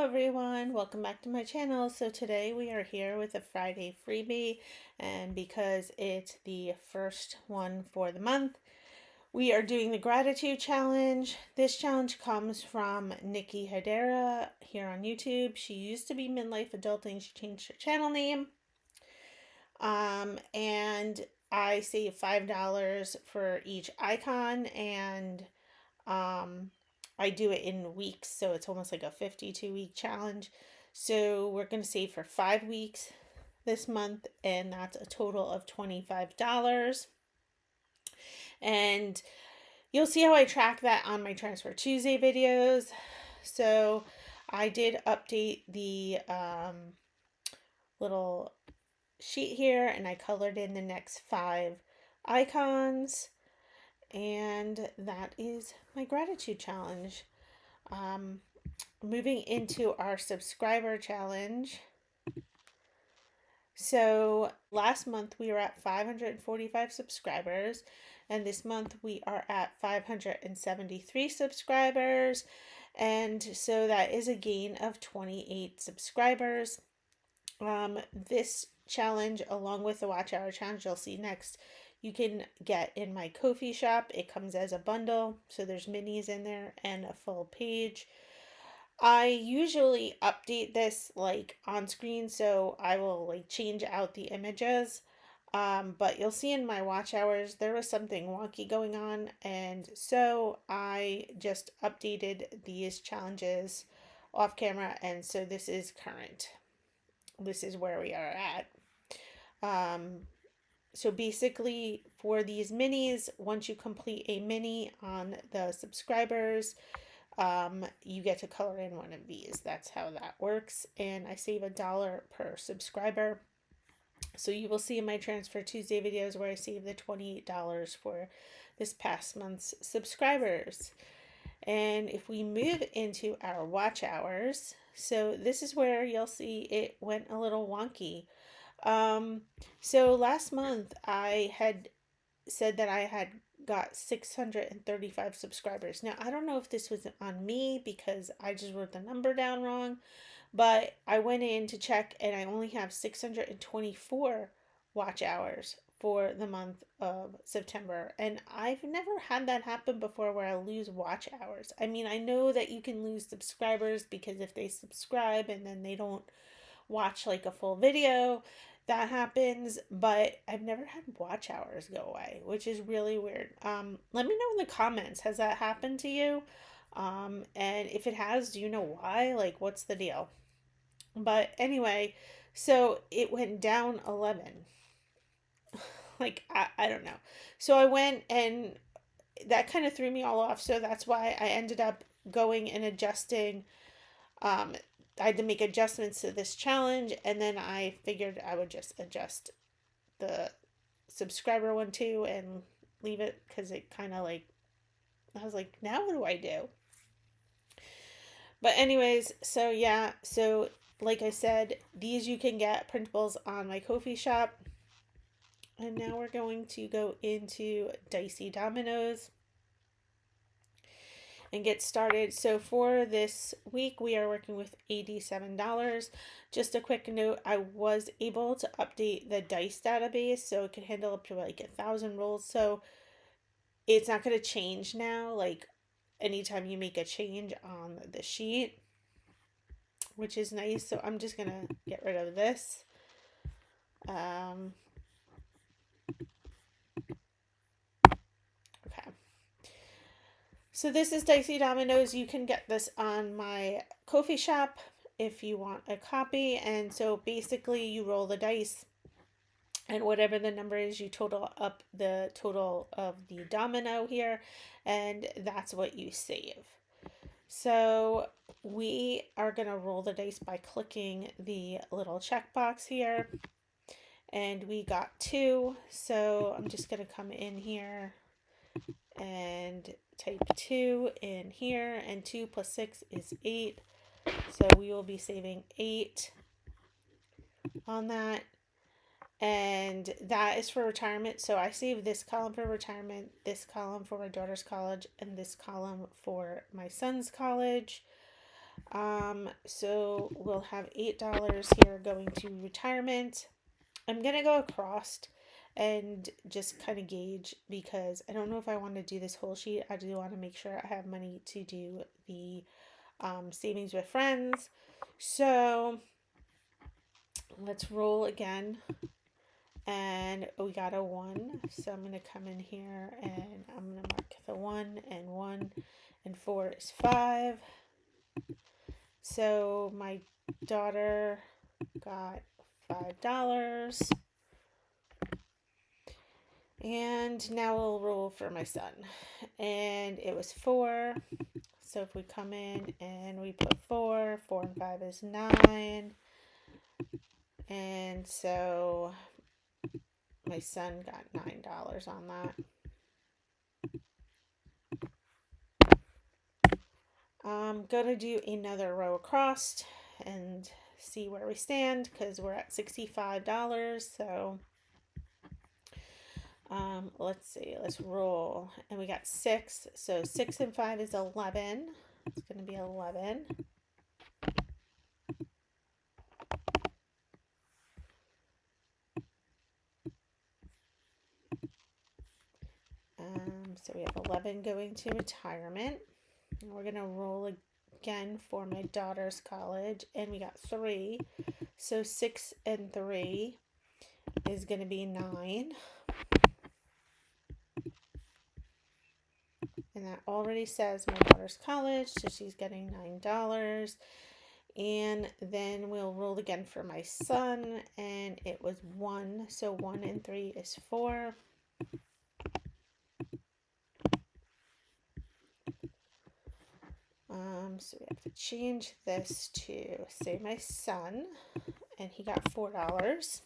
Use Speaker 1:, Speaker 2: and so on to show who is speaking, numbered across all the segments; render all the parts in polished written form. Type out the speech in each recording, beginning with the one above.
Speaker 1: everyone, welcome back to my channel. So today we are here with a Friday freebie, and because it's the first one for the month, we are doing the gratitude challenge. This challenge comes from Nicki Hedera here on YouTube. She used to be MidLife Adulting. She changed her channel name. And I save $5 for each icon, and I do it in weeks, so it's almost like a 52-week challenge. So we're going to save for 5 weeks this month, and that's a total of $25. And you'll see how I track that on my Transfer Tuesday videos. So I did update the little sheet here, and I colored in the next 5 icons. And that is my gratitude challenge. Moving into our subscriber challenge. So last month we were at 545 subscribers, and this month we are at 573 subscribers, and so that is a gain of 28 subscribers. This challenge, along with the watch hour challenge you'll see next, you can get in my Ko-fi shop. It comes as a bundle, so there's minis in there and a full page. I usually update this like on screen, so I will like change out the images. But you'll see in my watch hours there was something wonky going on, and so I just updated these challenges off camera, and so this is current. This is where we are at. So basically for these minis, once you complete a mini on the subscribers, you get to color in one of these. That's how that works. And I save $1 per subscriber. So you will see in my Transfer Tuesday videos where I save the $28 for this past month's subscribers. And if we move into our watch hours, so this is where you'll see it went a little wonky. So last month I had said that I had got 635 subscribers. Now, I don't know if this was on me because I just wrote the number down wrong, but I went in to check and I only have 624 watch hours for the month of September. And I've never had that happen before where I lose watch hours. I mean, I know that you can lose subscribers because if they subscribe and then they don't watch like a full video, that happens, but I've never had watch hours go away, which is really weird. Let me know in the comments, has that happened to you? And if it has, do you know why? Like, what's the deal? But anyway, so it went down 11. Like, I don't know. So I went, and that kind of threw me all off. So that's why I ended up going and adjusting. I had to make adjustments to this challenge, and then I figured I would just adjust the subscriber one too and leave it because it kind of like, I was like, now what do I do? But anyways, so yeah, so like I said, these you can get printables on my Ko-fi shop. And now we're going to go into Dicey Dominoes and get started. So for this week we are working with $87. Just a quick note, I was able to update the dice database so it can handle up to like 1,000 rolls, so it's not going to change now like anytime you make a change on the sheet, which is nice. So I'm just gonna get rid of this. Okay. So this is Dicey Dominoes. You can get this on my Ko-fi shop if you want a copy. And so basically you roll the dice, and whatever the number is, you total up the total of the domino here, and that's what you save. So we are going to roll the dice by clicking the little checkbox here, and we got 2. So I'm just going to come in here and type 2 in here, and 2 plus 6 is 8. So we will be saving 8 on that. And that is for retirement. So I save this column for retirement, this column for my daughter's college, and this column for my son's college. So we'll have $8 here going to retirement. I'm gonna go across and just kind of gauge, because I don't know if I want to do this whole sheet. I do want to make sure I have money to do the savings with friends. So let's roll again. And we got a 1. So I'm going to come in here and I'm going to mark the 1 and 4 is 5. So my daughter got $5. And now we'll roll for my son. And it was 4. So if we come in and we put 4, 4 and 5 is 9. And so my son got $9 on that. I'm going to do another row across and see where we stand, because we're at $65. So let's see, let's roll. And we got 6. So 6 and 5 is 11. It's going to be 11. So we have 11 going to retirement. And we're going to roll again for my daughter's college. And we got 3. So 6 and 3 is going to be 9. And that already says my daughter's college, so she's getting $9. And then we'll roll again for my son, and it was 1. So 1 and 3 is 4. So we have to change this to, say, my son, and he got $4.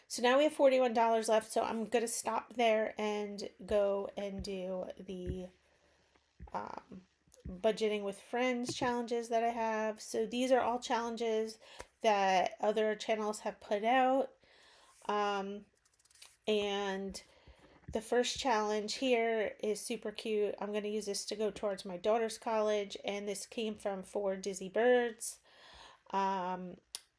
Speaker 1: So now we have $41 left, so I'm going to stop there and go and do the budgeting with friends challenges that I have. So these are all challenges that other channels have put out. And the first challenge here is super cute. I'm going to use this to go towards my daughter's college, and this came from 4 Dizzy Birds.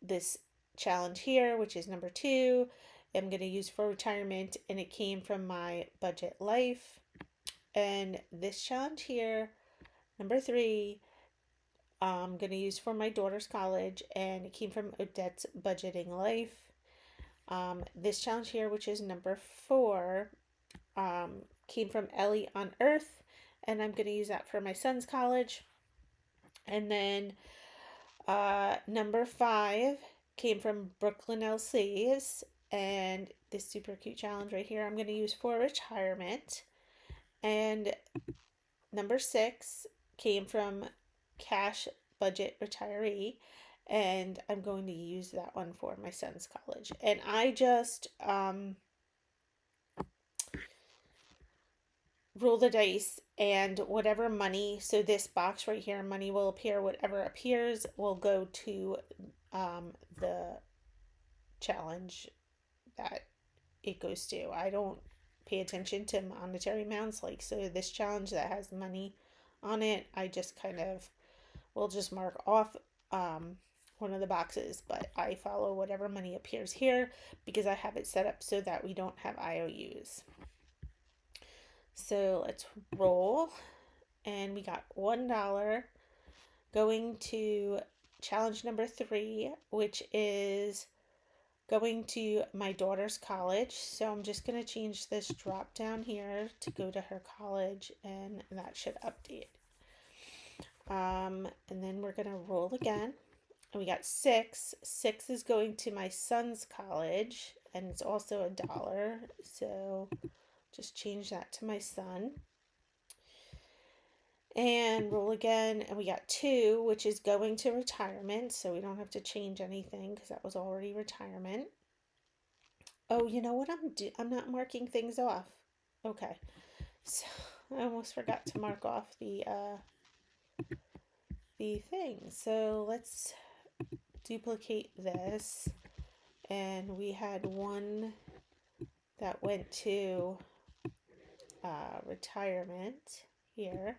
Speaker 1: This challenge here, which is number 2, I'm going to use for retirement, and it came from my budget life. And this challenge here, number 3, I'm going to use for my daughter's college, and it came from Odette's budgeting life. This challenge here, which is number 4, came from Ellie on Earth, and I'm going to use that for my son's college. And then number 5 came from BrOOlynELLESaves, and this super cute challenge right here I'm going to use for retirement. And number 6 came from Cash Budget Retiree, and I'm going to use that one for my son's college. And I just roll the dice, and whatever money, so this box right here, money will appear, whatever appears will go to the challenge that it goes to. I don't pay attention to monetary amounts, like, so this challenge that has money on it, I just kind of will just mark off one of the boxes, but I follow whatever money appears here because I have it set up so that we don't have IOUs. So let's roll, and we got $1 going to challenge number 3, which is going to my daughter's college. So I'm just going to change this drop down here to go to her college, and that should update. And then we're going to roll again, and we got 6. 6 is going to my son's college, and it's also $1. So just change that to my son. And roll again, and we got 2, which is going to retirement, so we don't have to change anything because that was already retirement. Oh, you know what I'm not marking things off. Okay, so I almost forgot to mark off the thing. So let's duplicate this, and we had 1 that went to retirement here.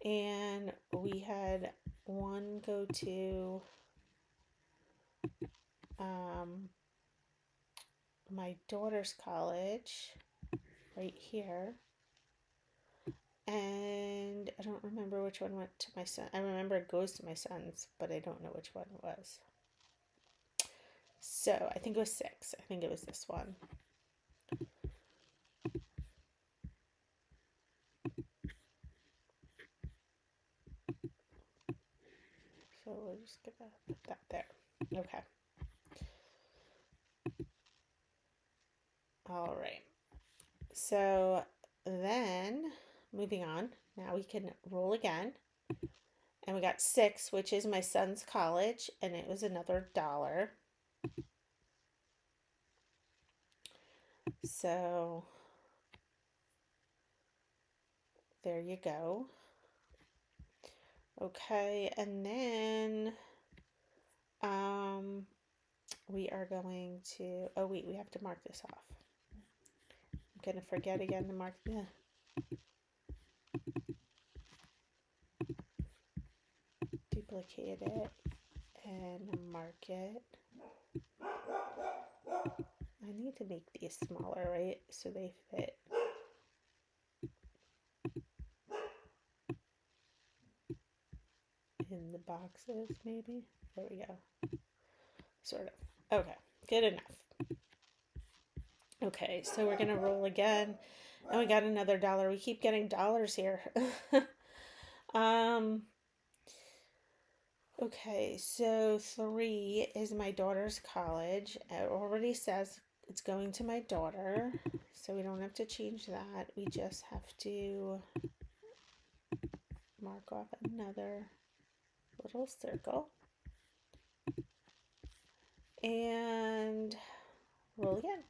Speaker 1: And we had one go to my daughter's college right here. And I don't remember which one went to my son. I remember it goes to my son's, but I don't know which one it was. So I think it was 6. I think it was this one. So we're just gonna put that there. Okay. All right. So then moving on, now we can roll again. And we got 6, which is my son's college, and it was another $1. So there you go. Okay, and then we are going to, oh wait, we have to mark this off. I'm gonna forget again to mark the duplicate it and mark it. I need to make these smaller, right? So they fit. In the boxes, maybe. There we go. Sort of. Okay, good enough. Okay, so we're gonna roll again, and we got another $1. We keep getting dollars here. Okay, so 3 is my daughter's college. It already says it's going to my daughter, so we don't have to change that. We just have to mark off another little circle and roll again.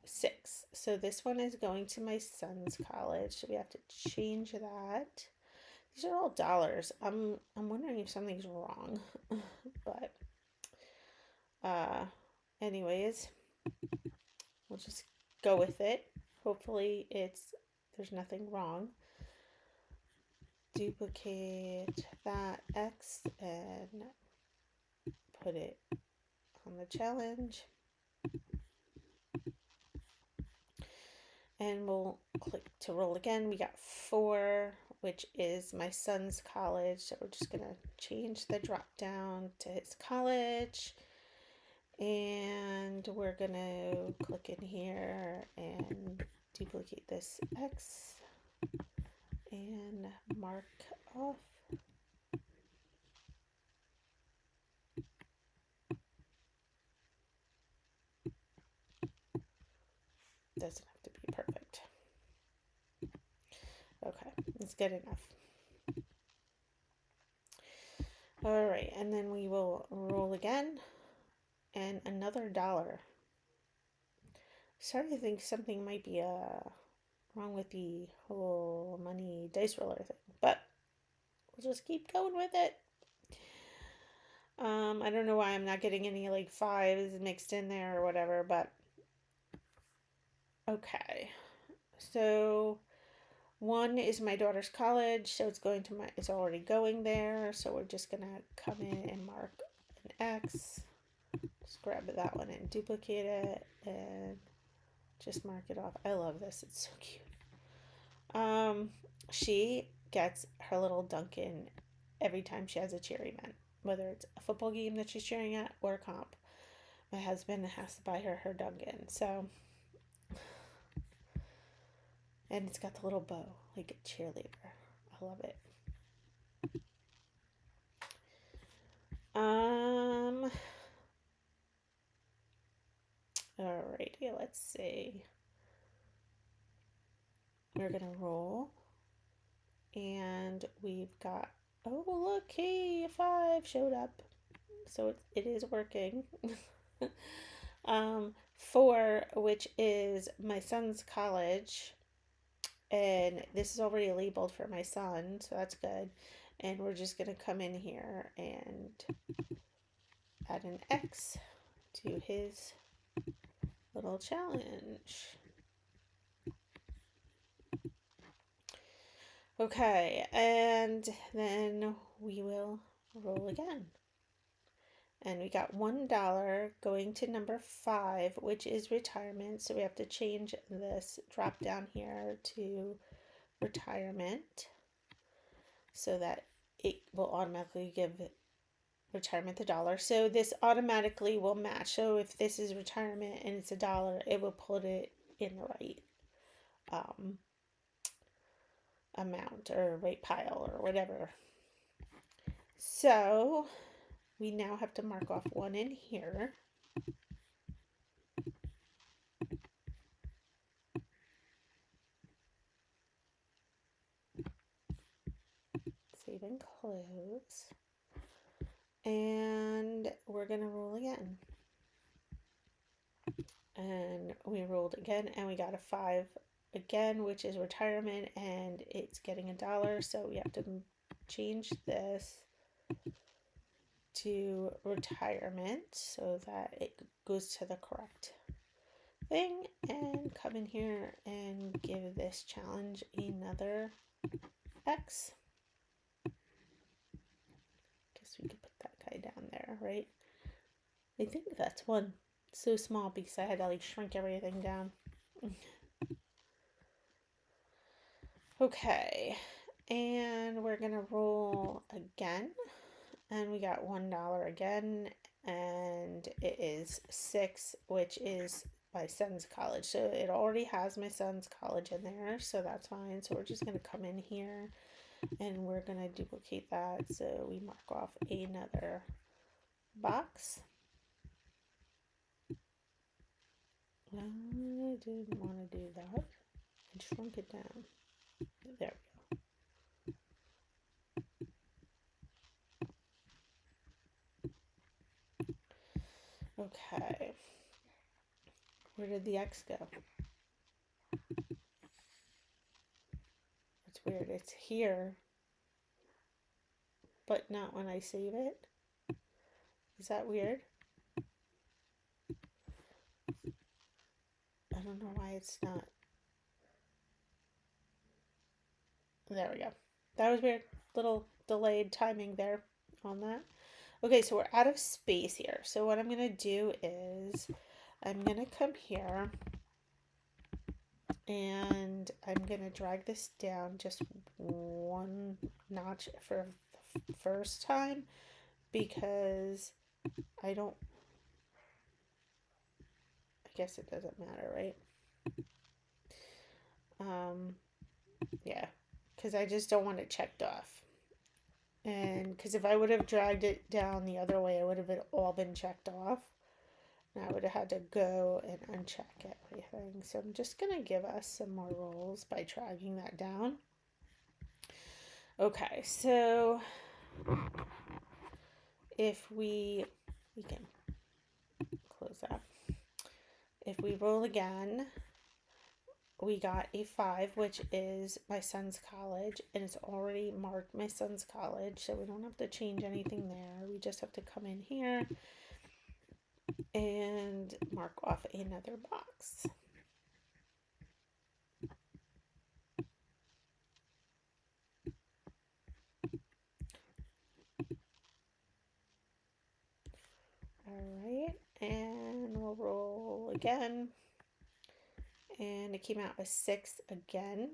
Speaker 1: 6. So this one is going to my son's college, so we have to change that. These are all dollars. I'm wondering if something's wrong, but anyways, we'll just go with it. Hopefully there's nothing wrong. Duplicate that X and put it on the challenge. And we'll click to roll again. We got 4, which is my son's college. So we're just gonna change the drop down to his college. And we're gonna click in here and duplicate this X and mark off. Doesn't have to be perfect. Okay, it's good enough. All right, and then we will roll again, and another $1. Starting to think something might be wrong with the whole money dice roller thing, but we'll just keep going with it. I don't know why I'm not getting any like 5s mixed in there or whatever, but okay. So 1 is my daughter's college, so it's already going there. So we're just gonna come in and mark an X. Just grab that one and duplicate it and just mark it off. I love this. It's so cute. She gets her little Dunkin' every time she has a cheer event, whether it's a football game that she's cheering at or a comp. My husband has to buy her Dunkin'. So, and it's got the little bow like a cheerleader. I love it. Alrighty, let's see. We're gonna roll, and we've got, oh look, hey, a 5 showed up, so it is working. 4, which is my son's college, and this is already labeled for my son, so that's good. And we're just gonna come in here and add an X to his little challenge. Okay, and then we will roll again. And we got $1 going to number 5, which is retirement. So we have to change this drop down here to retirement so that it will automatically give retirement the dollar. So this automatically will match. So if this is retirement and it's $1, it will put it in the right amount or right pile or whatever. So we now have to mark off 1 in here. Save and close. And we're going to roll again. And we rolled again and we got a 5 again, which is retirement, and it's getting $1. So we have to change this to retirement so that it goes to the correct thing, and come in here and give this challenge another X. Guess we could put that guy down there, right? I think that's one. So small because I had to like shrink everything down. Okay, and we're gonna roll again, and we got $1 again, and it is 6, which is my son's college. So it already has my son's college in there, so that's fine. So we're just gonna come in here and we're gonna duplicate that. So we mark off another box. I didn't want to do that. I shrunk it down. There we go. Okay. Where did the X go? It's weird. It's here, but not when I save it. Is that weird? I don't know why it's not. There we go. That was weird. Little delayed timing there on that. Okay, so we're out of space here. So what I'm going to do is I'm going to come here and I'm going to drag this down just 1 notch for the first time because I guess it doesn't matter, right? Yeah, because I just don't want it checked off. And because if I would have dragged it down the other way, it would have all been checked off. And I would have had to go and uncheck everything. So I'm just going to give us some more rolls by dragging that down. Okay, so if we can close that. If we roll again, we got a 5, which is my son's college, and it's already marked my son's college, so we don't have to change anything there. We just have to come in here and mark off another box. All right, and we'll roll again, and it came out with 6 again.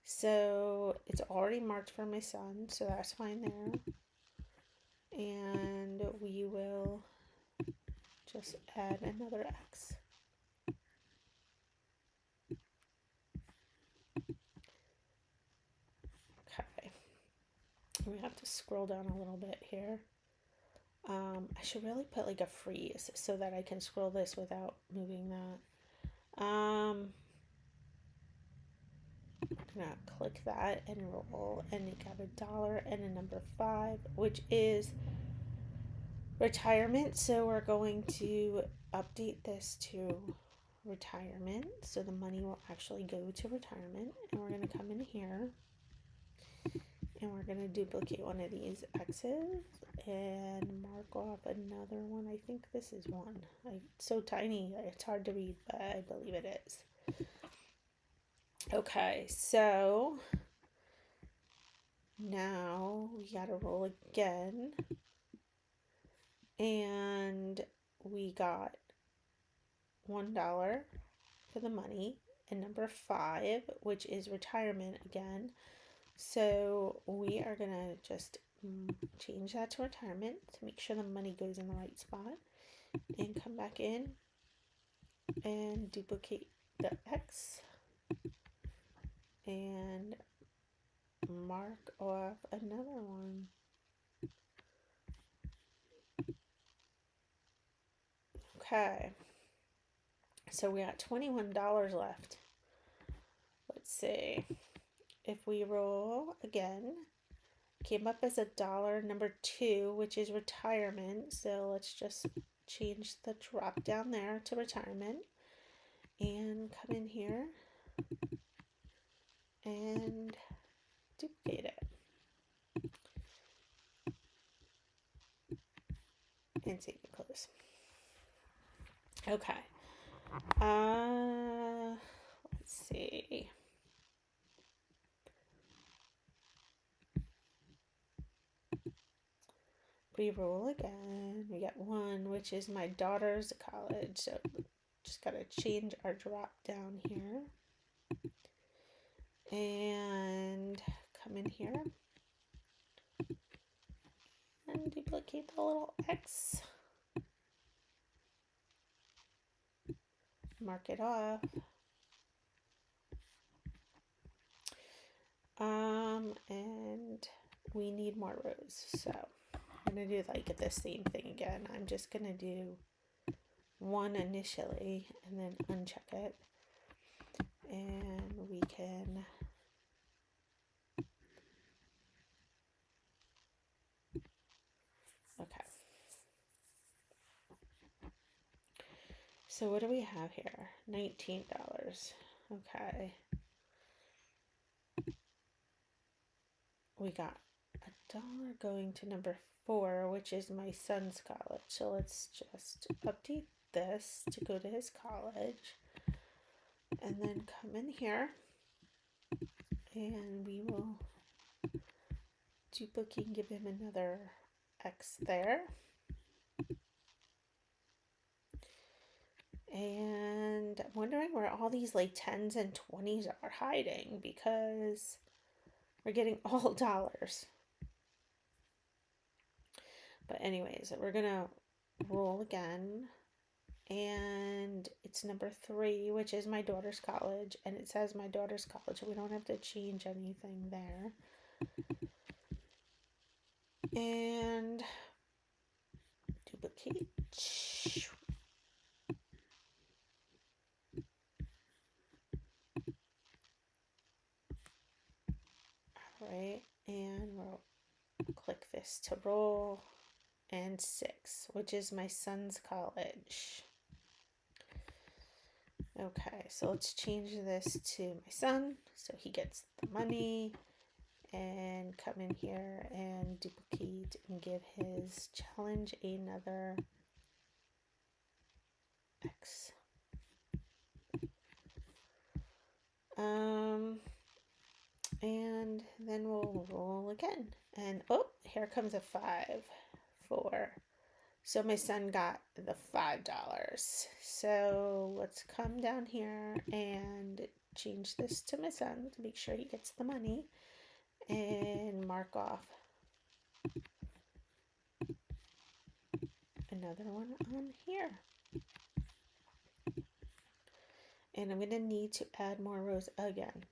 Speaker 1: So it's already marked for my son, so that's fine there. And we will just add another X. Okay. We have to scroll down a little bit here. I should really put like a freeze so that I can scroll this without moving that. I'm gonna click that and roll, and it got $1 and a number 5, which is retirement. So we're going to update this to retirement, so the money will actually go to retirement. And we're going to come in here and we're going to duplicate one of these X's and mark off another one. I think this is 1. It's so tiny, it's hard to read, but I believe it is. Okay, so now we gotta roll again. And we got $1 for the money, and number 5, which is retirement again. So we are gonna just change that to retirement to make sure the money goes in the right spot, and come back in and duplicate the X and mark off another one. Okay, so we got $21 left. Let's see. If we roll again, came up as $1, number 2, which is retirement. So let's just change the drop down there to retirement and come in here and duplicate it and save and close. Okay. Let's see. We roll again. We got 1, which is my daughter's college. So just gotta change our drop down here and come in here and duplicate the little X. Mark it off. And we need more rows. So I'm gonna do like the same thing again. I'm just gonna do 1 initially and then uncheck it. And we can okay. So what do we have here? $19. Okay. We got $1 going to number 4, which is my son's college. So let's just update this to go to his college. And then come in here. And we will duplicate and give him another X there. And I'm wondering where all these like 10s and 20s are hiding, because we're getting all dollars. But anyways, we're gonna roll again, and it's number 3, which is my daughter's college, and it says my daughter's college. We don't have to change anything there. And duplicate. Right, and we'll click this to roll, and 6, which is my son's college. Okay, so let's change this to my son so he gets the money, and come in here and duplicate and give his challenge another X. And then we'll roll again, and oh, here comes a 5, 4. So my son got the $5. So let's come down here and change this to my son to make sure he gets the money, and mark off another one on here. And I'm going to need to add more rows again.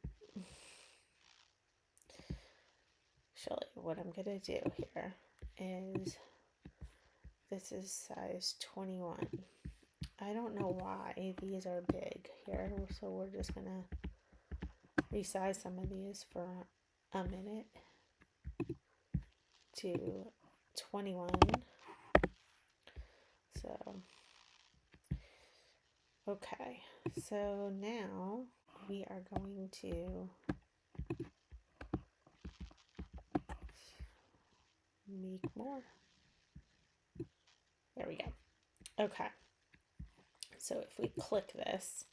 Speaker 1: Actually, what I'm going to do here is, this is size 21. I don't know why these are big here, so we're just going to resize some of these for a minute to 21. So, okay, so now we are going to make more. There we go. Okay, so if we click this,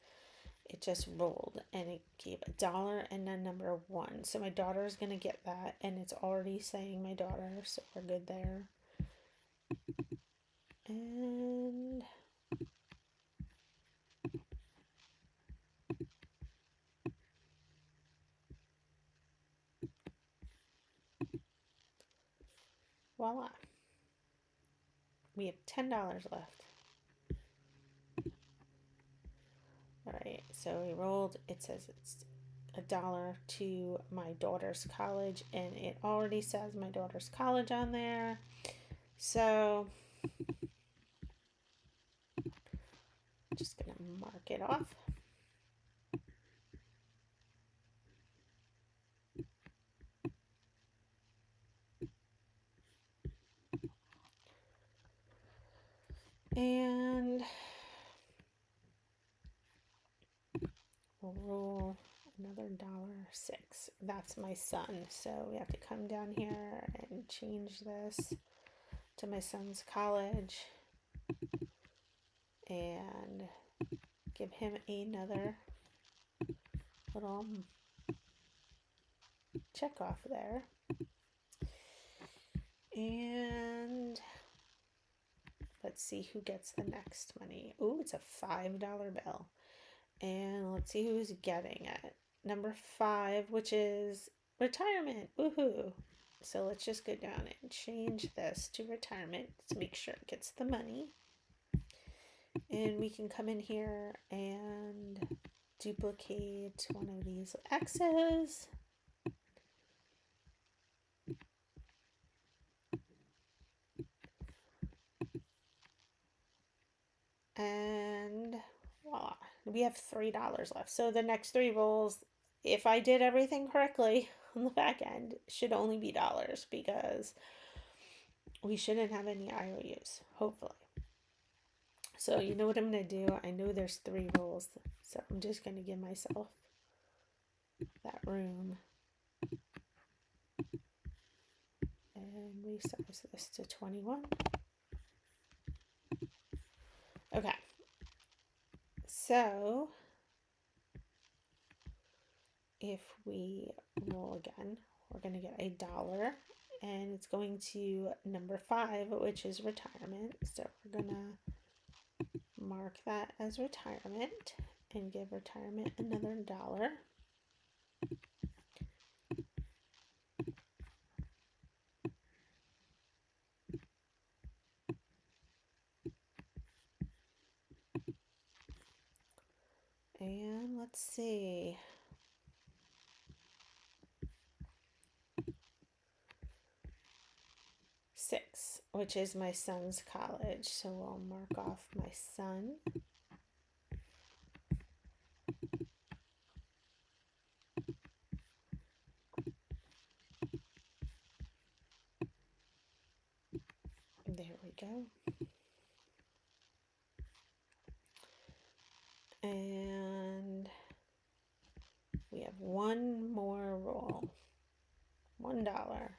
Speaker 1: it just rolled and it gave $1 and then number 1. So my daughter's gonna get that, and it's already saying my daughter, so we're good there. And voila. We have $10 left. Alright, so we rolled. It says it's $1 to my daughter's college, and it already says my daughter's college on there. So I'm just gonna mark it off. And we'll roll another $1.06. That's my son. So we have to come down here and change this to my son's college and give him another little check off there. And let's see who gets the next money. Ooh, it's a $5 bill. And let's see who's getting it. Number 5, which is retirement. Woohoo. So let's just go down and change this to retirement to make sure it gets the money. And we can come in here and duplicate one of these X's. And voila, we have $3 left. So the next 3 rolls, if I did everything correctly on the back end, should only be dollars because we shouldn't have any IOUs, hopefully. So you know what I'm going to do? I know there's 3 rolls, so I'm just going to give myself that room. And resize this to 21. Okay. So if we roll again, we're going to get $1, and it's going to number 5, which is retirement. So we're going to mark that as retirement and give retirement another $1. And let's see. $6, which is my son's college. So we'll mark off my son. There we go. And we have one more roll. $1.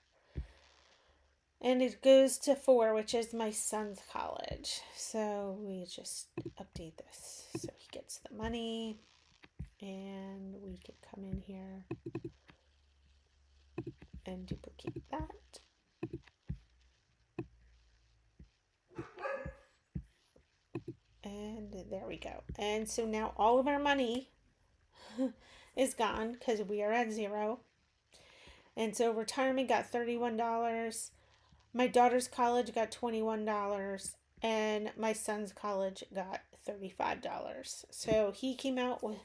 Speaker 1: And it goes to 4, which is my son's college. So we just update this so he gets the money. And we can come in here and duplicate that. And there we go. And so now all of our money is gone because we are at 0. And so retirement got $31. My daughter's college got $21. And my son's college got $35. So he came out with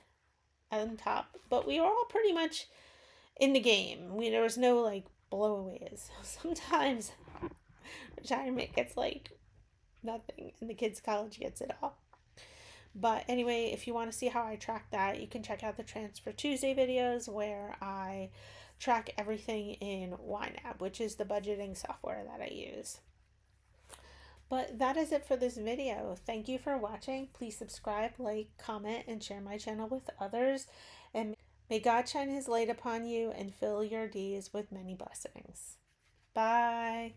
Speaker 1: on top. But we were all pretty much in the game. There was no like blowaways. Sometimes retirement gets like nothing and the kids' college gets it all. But anyway, if you want to see how I track that, you can check out the Transfer Tuesday videos where I track everything in YNAB, which is the budgeting software that I use. But that is it for this video. Thank you for watching. Please subscribe, like, comment, and share my channel with others. And may God shine his light upon you and fill your days with many blessings. Bye.